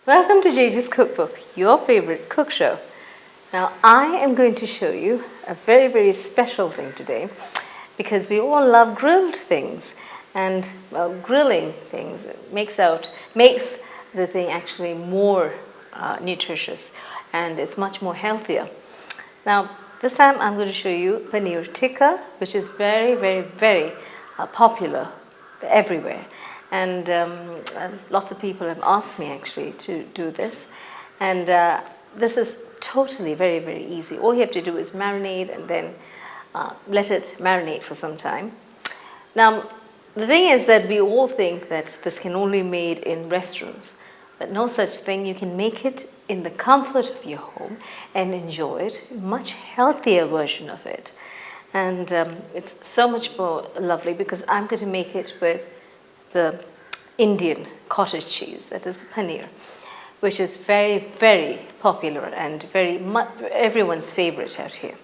Welcome to Jagee's Cookbook, your favorite cook show. Now, I am going to show you a very, very special thing today because we all love grilled things, and well, grilling things makes the thing actually more nutritious, and it's much more healthier. Now, this time I'm going to show you Paneer Tikka, which is very, very, very popular everywhere. And lots of people have asked me actually to do this, and this is totally very, very easy. All you have to do is marinate and then let it marinate for some time. Now, the thing is that we all think that this can only be made in restaurants, but no such thing. You can make it in the comfort of your home and enjoy it, a much healthier version of it. And it's so much more lovely because I'm going to make it with the Indian cottage cheese, that is the paneer, which is very, very popular and very much everyone's favorite out here.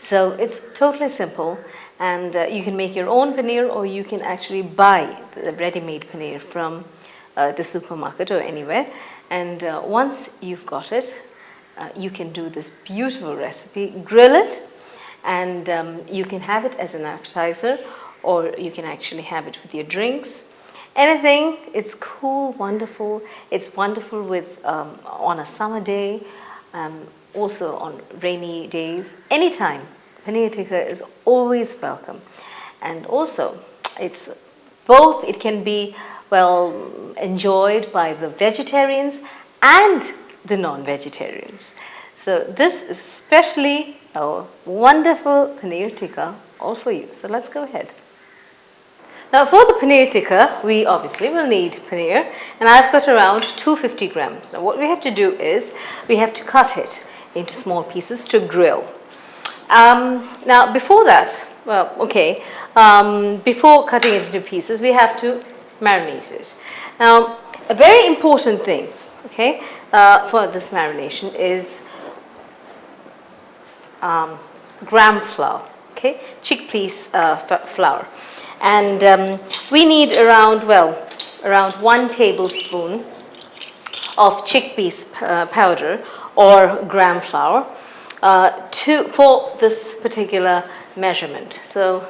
So it's totally simple, and you can make your own paneer, or you can actually buy the ready-made paneer from the supermarket or anywhere. And once you've got it, you can do this beautiful recipe, grill it, and you can have it as an appetizer, or you can actually have it with your drinks. Anything. It's cool, wonderful. It's wonderful with on a summer day, also on rainy days, anytime. Paneer Tikka is always welcome. And also, it's both, it can be well enjoyed by the vegetarians and the non-vegetarians. So this is especially a wonderful Paneer Tikka all for you. So let's go ahead. Now for the Paneer Tikka, we obviously will need paneer, and I've got around 250 grams. Now what we have to do is, we have to cut it into small pieces to grill. Now before that, before cutting it into pieces, we have to marinate it. Now a very important thing, for this marination is gram flour, chickpeas flour. And we need around 1 tablespoon of chickpeas powder or gram flour for this particular measurement. So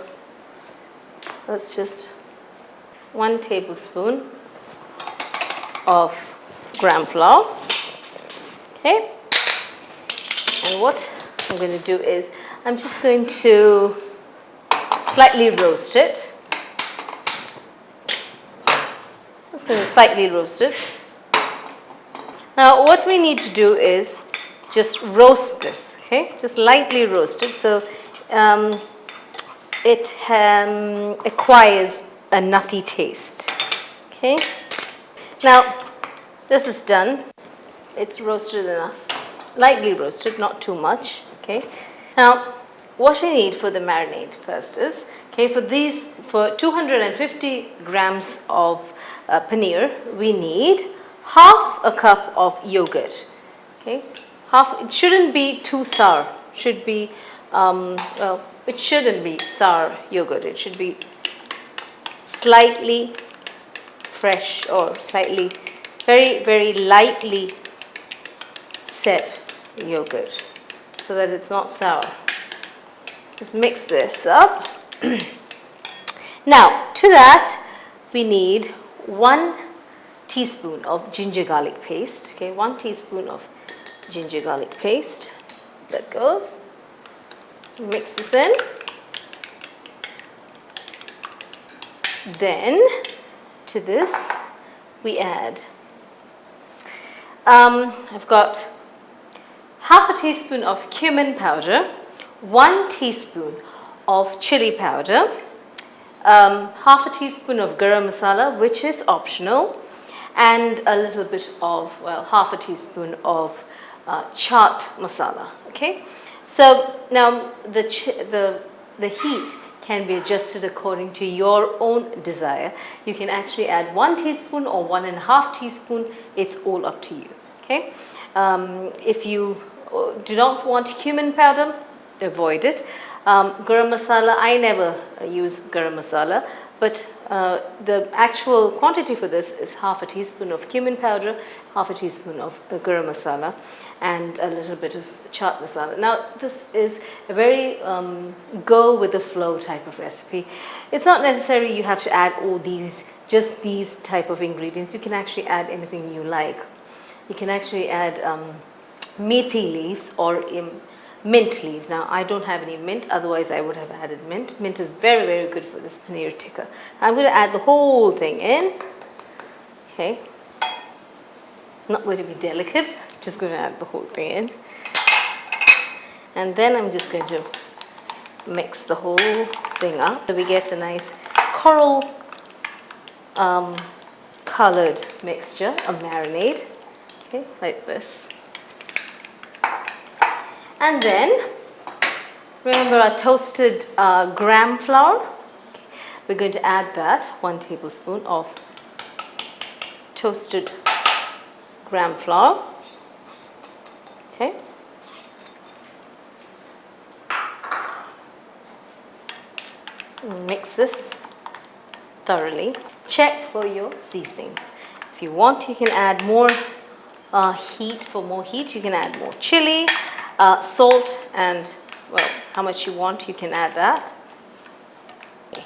that's just 1 tablespoon of gram flour. Okay. And what I'm going to do is, I'm just going to slightly roast it. Slightly roasted. Now what we need to do is just roast this, just lightly roast it, so it acquires a nutty taste. Now this is done. It's roasted enough, lightly roasted, not too much. Now what we need for the marinade first is, for 250 grams of paneer, we need half a cup of yogurt. It shouldn't be too sour. Should be it shouldn't be sour yogurt. It should be slightly fresh, or slightly very, very lightly set yogurt, so that it's not sour. Just mix this up. Now to that we need 1 teaspoon of ginger garlic paste. 1 teaspoon of ginger garlic paste. That goes. Mix this in. Then to this we add, I've got half a teaspoon of cumin powder, 1 teaspoon of chili powder, half a teaspoon of garam masala, which is optional, and a little bit of, half a teaspoon of chaat masala. So now the heat can be adjusted according to your own desire. You can actually add 1 teaspoon or 1.5 teaspoon. It's all up to you. If you do not want cumin powder, avoid it. Garam masala, I never use garam masala, but the actual quantity for this is half a teaspoon of cumin powder, half a teaspoon of garam masala, and a little bit of chaat masala. Now this is a very go with the flow type of recipe. It's not necessary you have to add all these, just these type of ingredients. You can actually add anything you like. You can actually add methi leaves or mint leaves. Now I don't have any mint, otherwise I would have added mint. Mint is very, very good for this paneer tikka. I'm going to add the whole thing in. Okay. Not going to be delicate, just going to add the whole thing in. And then I'm just going to mix the whole thing up so we get a nice coral colored mixture of marinade. Okay, like this. And then, remember our toasted gram flour? We're going to add that, 1 tablespoon of toasted gram flour. Okay. Mix this thoroughly. Check for your seasonings. If you want, you can add more heat. For more heat, you can add more chili. Salt, and well, how much you want, you can add that. Okay.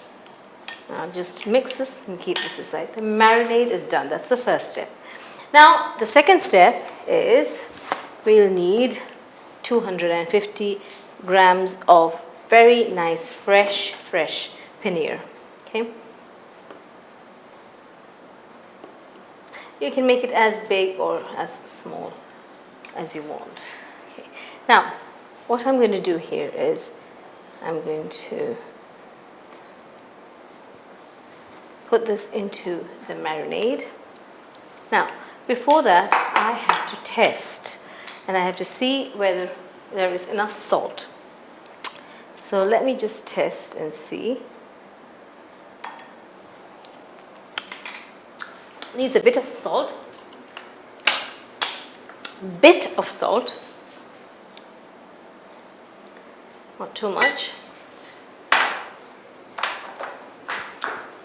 Now just mix this and keep this aside. The marinade is done. That's the first step. Now the second step is we'll need 250 grams of very nice fresh paneer. Okay. You can make it as big or as small as you want. Now, what I'm going to do here is I'm going to put this into the marinade. Now, before that, I have to test and I have to see whether there is enough salt. So let me just test and see. Needs a bit of salt. Bit of salt. Not too much.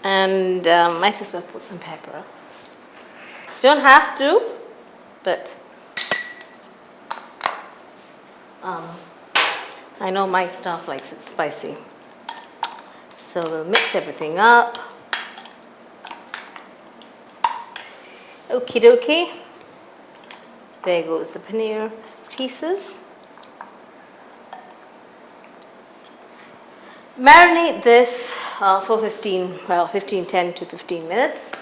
And might as well put some pepper. Don't have to, but I know my staff likes it spicy. So we'll mix everything up. Okie dokie. There goes the paneer pieces. Marinate this for 10 to 15 minutes.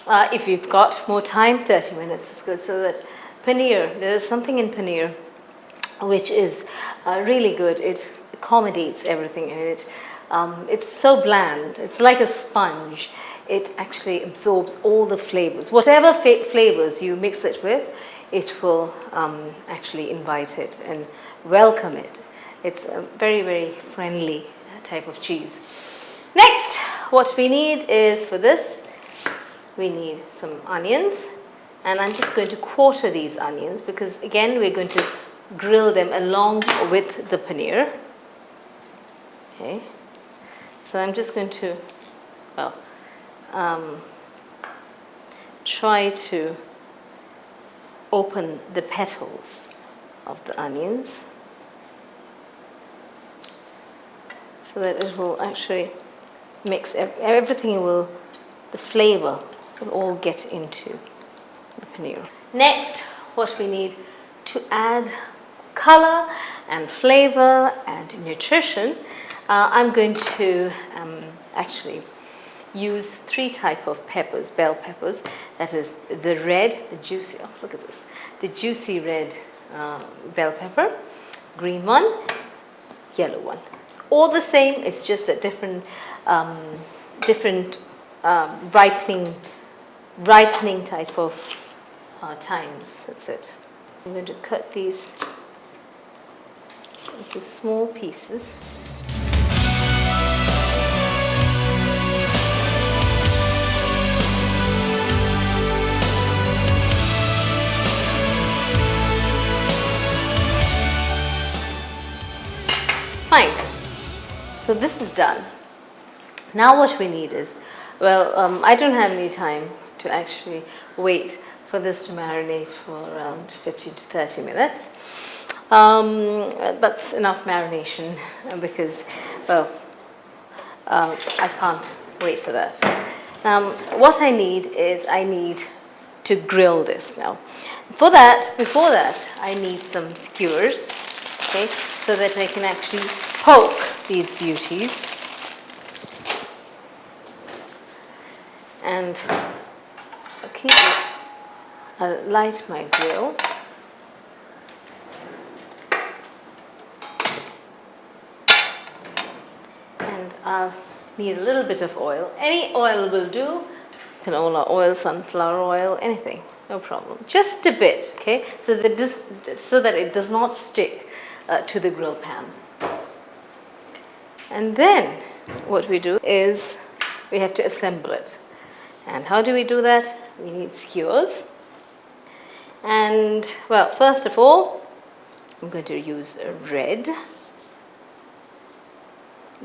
If you've got more time, 30 minutes is good. So that paneer, there is something in paneer which is really good. It accommodates everything in it. It's so bland. It's like a sponge. It actually absorbs all the flavors. Whatever flavors you mix it with, it will actually invite it and welcome it. It's a very, very friendly type of cheese. Next, what we need is, for this, we need some onions, and I'm just going to quarter these onions because again we're going to grill them along with the paneer. Okay, so I'm just going to try to open the petals of the onions so that it will actually mix everything. The flavor will all get into the paneer. Next, what we need to add color and flavor and nutrition, I'm going to actually use 3 types of peppers, bell peppers. That is the red, the juicy, oh look at this, the juicy red bell pepper, green one, yellow one. It's all the same, it's just at different ripening type of times. That's it. I'm going to cut these into small pieces. Fine. So this is done. Now what we need is, well, I don't have any time to actually wait for this to marinate for around 15 to 30 minutes. That's enough marination because, well, I can't wait for that. What I need is I need to grill this now. Before that, I need some skewers, okay, so that I can actually poke these beauties. And I'll light my grill. And I'll need a little bit of oil. Any oil will do. Canola oil, sunflower oil, anything, no problem. Just a bit, okay, so that it does not stick to the grill pan. And then what we do is we have to assemble it. And how do we do that? We need skewers. And, well, first of all, I'm going to use a red.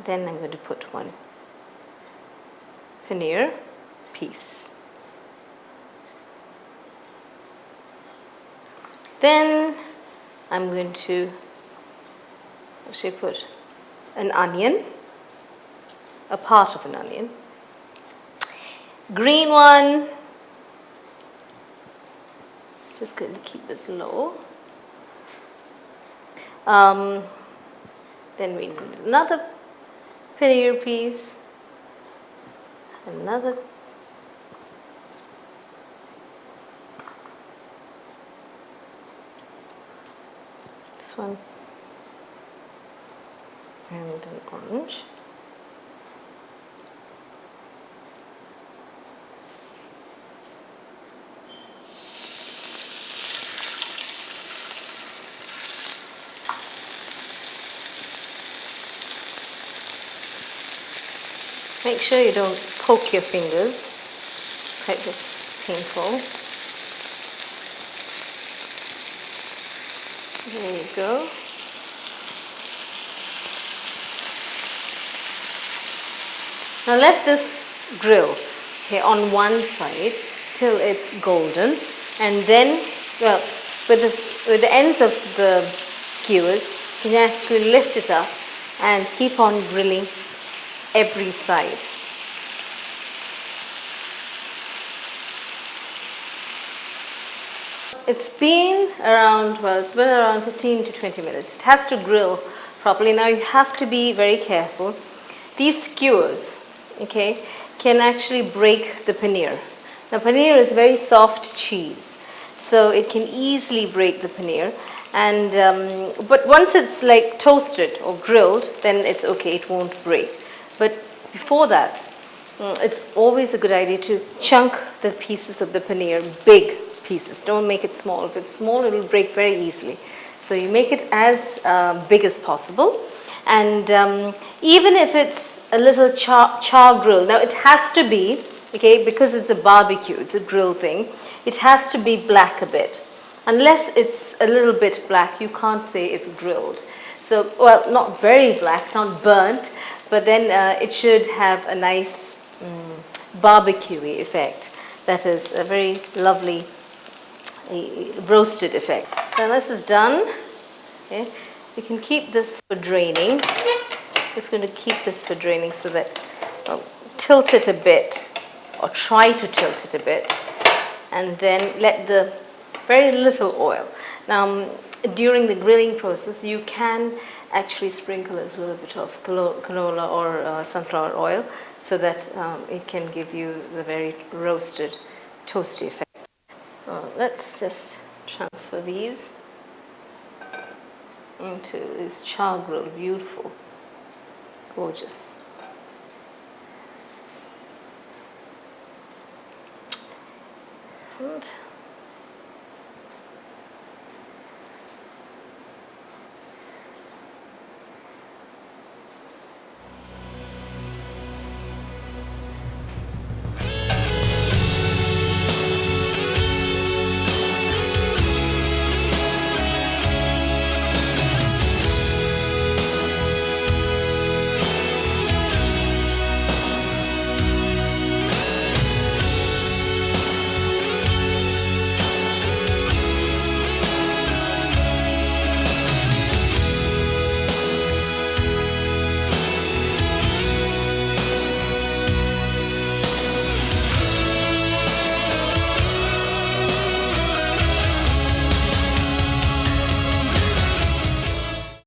Then I'm going to put one paneer piece. Then I'm going to actually put an onion, a part of an onion. Green one, just going to keep this low. Then we need another paneer piece, another, this one, and an orange. Make sure you don't poke your fingers, quite painful. There you go. Now let this grill, okay, on one side till it's golden, and then, well, with the ends of the skewers, you can actually lift it up and keep on grilling every side. It's been around, well, it's been around 15 to 20 minutes. It has to grill properly. Now you have to be very careful. These skewers, okay, can actually break the paneer. Now paneer is very soft cheese, so it can easily break the paneer. And but once it's like toasted or grilled, then it's okay, it won't break. But before that, it's always a good idea to chunk the pieces of the paneer, big pieces. Don't make it small. If it's small, it will break very easily. So you make it as big as possible. And even if it's a little char grill, now it has to be, okay, because it's a barbecue, it's a grill thing, it has to be black a bit. Unless it's a little bit black, you can't say it's grilled. So, well, not very black, not burnt, but then it should have a nice barbecue-y effect. That is a very lovely roasted effect. Now this is done. Okay. You can keep this for draining. Just going to keep this for draining so that, tilt it a bit, or try to tilt it a bit, and then let the very little oil. Now during the grilling process, you can actually sprinkle a little bit of canola or sunflower oil so that it can give you the very roasted, toasty effect. Let's just transfer these into this char grill. Beautiful, gorgeous. And